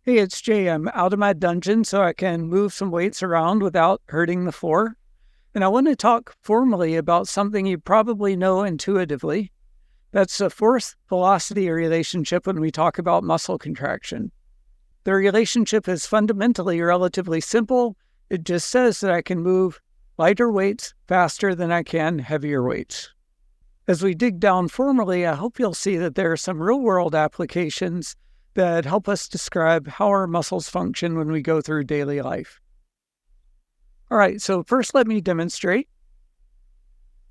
Hey, it's Jay. I'm out of my dungeon so I can move some weights around without hurting the floor. And I want to talk formally about something you probably know intuitively. That's a force-velocity relationship when we talk about muscle contraction. The relationship is fundamentally relatively simple. It just says that I can move lighter weights faster than I can heavier weights. As we dig down formally, I hope you'll see that there are some real-world applications that help us describe how our muscles function when we go through daily life. All right, so first let me demonstrate.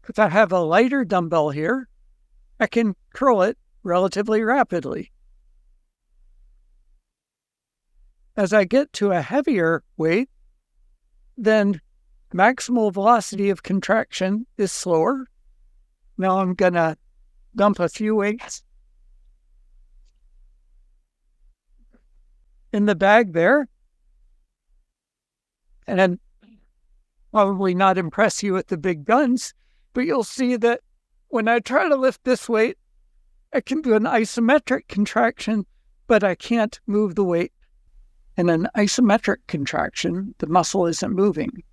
If I have a lighter dumbbell here, I can curl it relatively rapidly. As I get to a heavier weight, then maximal velocity of contraction is slower. Now I'm going to dump a few weights in the bag there, and then probably not impress you with the big guns, but you'll see that when I try to lift this weight, I can do an isometric contraction, but I can't move the weight. In an isometric contraction, the muscle isn't moving.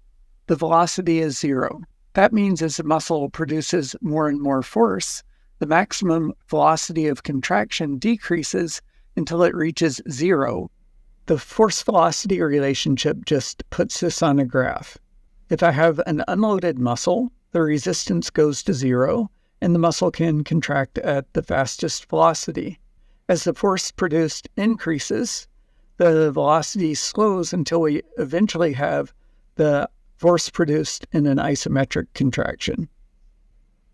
The velocity is zero. That means as the muscle produces more and more force, the maximum velocity of contraction decreases until it reaches zero. The force-velocity relationship just puts this on a graph. If I have an unloaded muscle, the resistance goes to zero, and the muscle can contract at the fastest velocity. As the force produced increases, the velocity slows until we eventually have the force produced in an isometric contraction.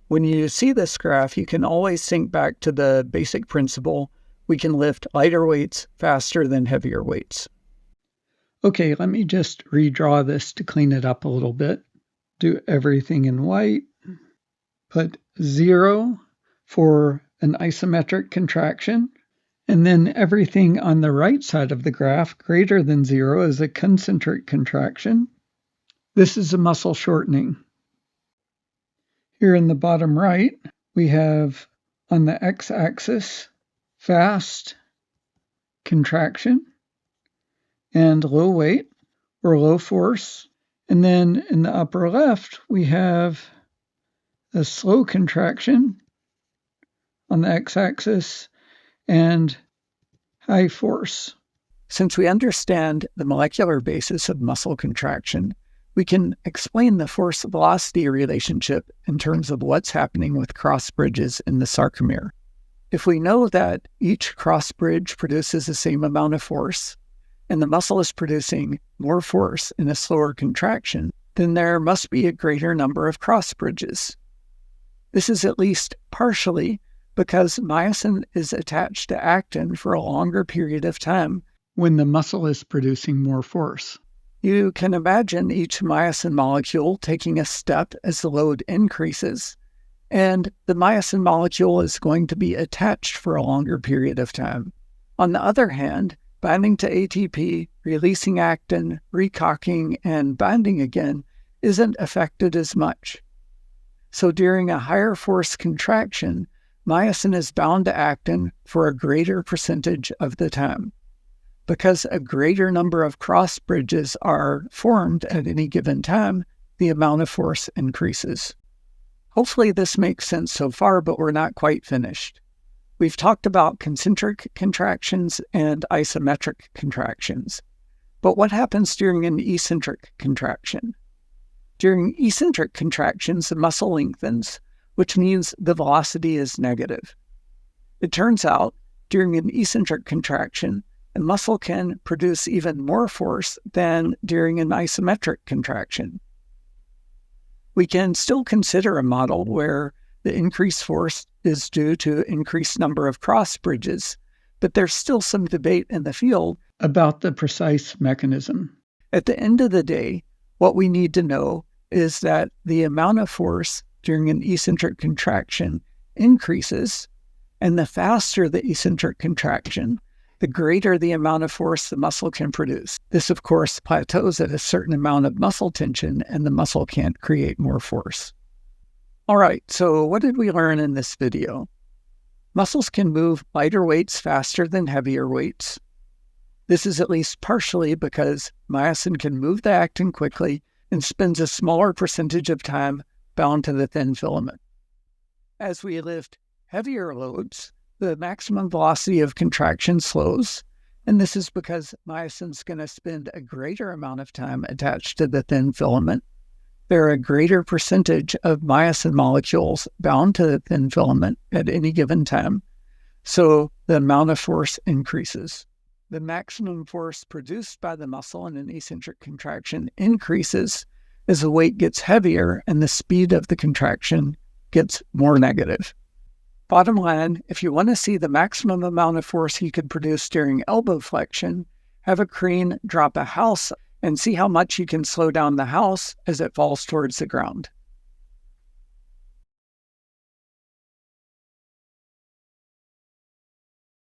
When you see this graph, you can always think back to the basic principle: we can lift lighter weights faster than heavier weights. Okay, let me just redraw this to clean it up a little bit. Do everything in white. Put 0 for an isometric contraction. And then everything on the right side of the graph, greater than 0, is a concentric contraction. This is a muscle shortening. Here in the bottom right, we have on the x-axis fast contraction and low weight or low force. And then in the upper left, we have a slow contraction on the x-axis and high force. Since we understand the molecular basis of muscle contraction, we can explain the force-velocity relationship in terms of what's happening with cross bridges in the sarcomere. If we know that each cross bridge produces the same amount of force, and the muscle is producing more force in a slower contraction, then there must be a greater number of cross bridges. This is at least partially because myosin is attached to actin for a longer period of time when the muscle is producing more force. You can imagine each myosin molecule taking a step as the load increases, and the myosin molecule is going to be attached for a longer period of time. On the other hand, binding to ATP, releasing actin, recocking, and binding again isn't affected as much. So during a higher force contraction, myosin is bound to actin for a greater percentage of the time. Because a greater number of cross bridges are formed at any given time, the amount of force increases. Hopefully this makes sense so far, but we're not quite finished. We've talked about concentric contractions and isometric contractions. But what happens during an eccentric contraction? During eccentric contractions, the muscle lengthens, which means the velocity is negative. It turns out, during an eccentric contraction, a muscle can produce even more force than during an isometric contraction. We can still consider a model where the increased force is due to increased number of cross bridges, but there's still some debate in the field about the precise mechanism. At the end of the day, what we need to know is that the amount of force during an eccentric contraction increases, and the faster the eccentric contraction, the greater the amount of force the muscle can produce. This, of course, plateaus at a certain amount of muscle tension, and the muscle can't create more force. All right, so what did we learn in this video? Muscles can move lighter weights faster than heavier weights. This is at least partially because myosin can move the actin quickly and spends a smaller percentage of time bound to the thin filament. As we lift heavier loads, the maximum velocity of contraction slows, and this is because myosin's going to spend a greater amount of time attached to the thin filament. There are a greater percentage of myosin molecules bound to the thin filament at any given time, so the amount of force increases. The maximum force produced by the muscle in an eccentric contraction increases as the weight gets heavier and the speed of the contraction gets more negative. Bottom line, if you want to see the maximum amount of force you could produce during elbow flexion, have a crane drop a house and see how much you can slow down the house as it falls towards the ground.